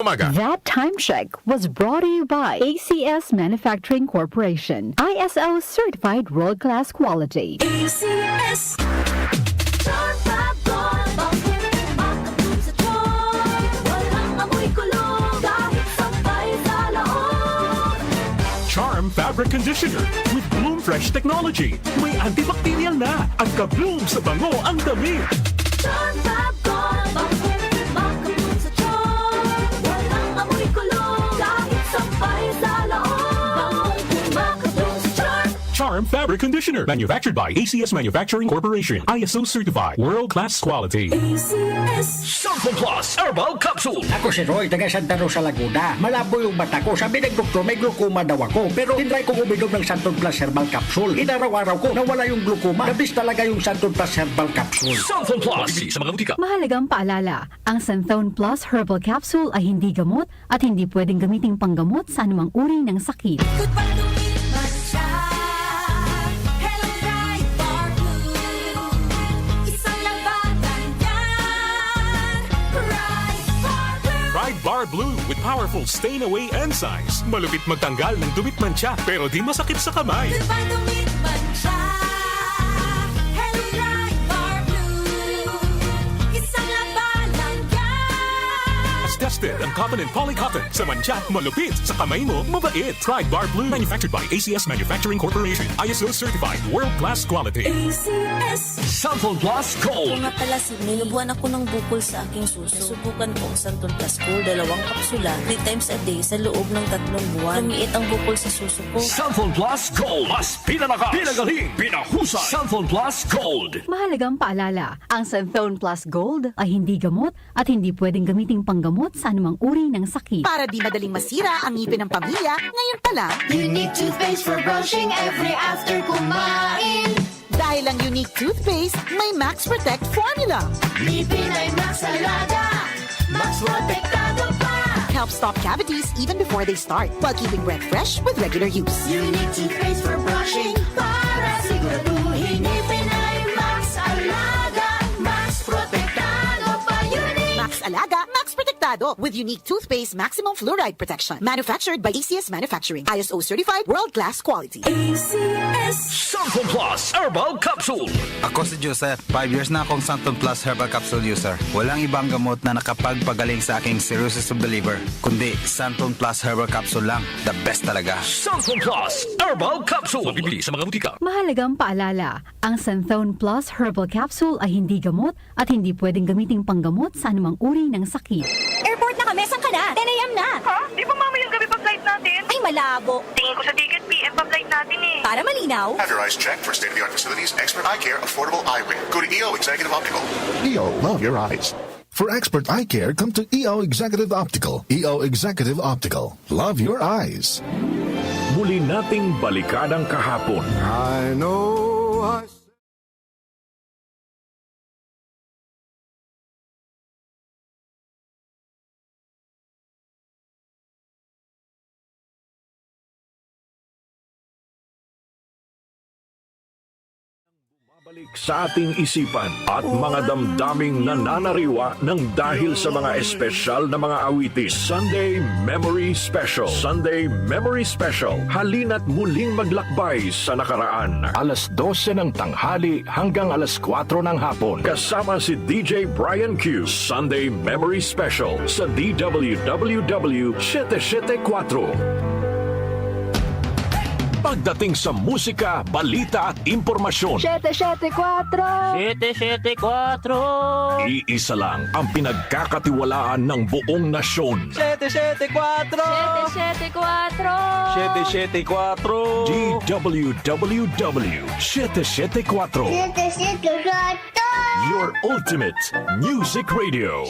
Umaga. That time check was brought to you by ACS Manufacturing Corporation. ISO certified world-class quality. ACS. Charm Fabric Conditioner with Bloom Fresh Technology. May antibacterial na at ka-bloom sa bango ang damit. Charm Fab Gold, makabloom sa charm. Walang amoy kulong, kahit sampay sa loob. Makabloom sa charm. Charm Fabric Conditioner. Manufactured by ACS Manufacturing Corporation. ISO certified. World-class quality. ACS. Santon Plus Herbal Capsule. Ako si Roy, taga Santa Rosa, Laguna. Malabo yung mata ko. Sabi ng doktor, may glaucoma daw ako. Pero tinry ko uminom ng Santon Plus Herbal Capsule. Inaraw-araw ko, nawala yung glaucoma. Nabis talaga yung Santon Plus Herbal Capsule. Santon Plus. Bibili sa mga butika. Mahalagang paalala, ang Santhone Plus Herbal Capsule ay hindi gamot at hindi pwedeng gamiting panggamot sa anumang uri ng sakit. Goodbye to me, Mancha. Hello, Bright Bar Blue. Isang labanan yan. Bright Bar Blue. Pride Bar Blue with powerful stain-away enzymes. Malupit magtanggal ng dumit mancha pero di masakit sa kamay. Goodbye to me, Mancha. Hello, Bright Bar Blue. Isang labanan yan. As tested ang cotton and polycotton. Sa mancha, malupit. Sa kamay mo, mabait. Pride Bar Blue. Manufactured by ACS Manufacturing Corporation. ISO certified. World-class quality. ACS. Santon Plus Gold. Kung nga pala, nilubuan ako ng bukol sa aking suso. Subukan ko ang Santon Plus Gold, 2 kapsula, 3 times a day sa loob ng 3 buwan. Lumiit ang bukol sa suso ko. Santon Plus Gold. Mas pinalakas, pinagaling, pinahusay. Santon Plus Gold. Mahalagang paalala, ang Santhone Plus Gold ay hindi gamot at hindi pwedeng gamiting panggamot sa anumang uri ng sakit. Para di madaling masira ang ngipin ng pamilya, ngayon pa lang, Unique toothpaste for brushing every after kumain. dahil ang unique toothpaste, may Max Protect formula. Ngipin ay Max Alaga, Max Protektado pa. Helps stop cavities even before they start, while keeping breath fresh with regular use. Unique toothpaste for brushing para siguraduhin ngipin ay Max Alaga, Max Protektado pa. Unique. Max Alaga, Max Protectado with unique toothpaste maximum fluoride protection. Manufactured by ACS Manufacturing. ISO certified world-class quality. ACS. Santon Plus Herbal Capsule. Ako si Joseph. 5 years na akong Santon Plus Herbal Capsule user. Walang ibang gamot na nakapagpagaling sa aking cirrhosis of the liver, kundi Santon Plus Herbal Capsule lang. The best talaga. Santon Plus Herbal Capsule. Bibili sa mga butika. Mahalagang paalala, ang Santhone Plus Herbal Capsule ay hindi gamot at hindi pwedeng gamiting panggamot sa anumang uri ng sakit. Airport na kami, saan ka na? 10 a.m. na. Ha? Di ba mamayang gabi pa flight natin? Ay, malabo. Tingin ko sa ticket, PM pa flight natin eh. Para malinaw. Have your eyes checked for state-of-the-art facilities, expert eye care, affordable eyewear. Go to EO Executive Optical. EO, love your eyes. For expert eye care, come to EO Executive Optical. EO Executive Optical. Love your eyes. Muli nating balikan ang kahapon. I know I... Balik sa ating isipan at mga damdaming nananariwa ng dahil sa mga espesyal na mga awitin. Sunday Memory Special. Sunday Memory Special. Halina't muling maglakbay sa nakaraan. Alas 12 ng tanghali hanggang alas 4 ng hapon. Kasama si DJ Brian Q. Sunday Memory Special sa DWWW 774. Pagdating sa musika, balita at impormasyon, 774! iisa lang ang pinagkakatiwalaan ng buong nasyon. 774! DWWW 774. Your ultimate music radio.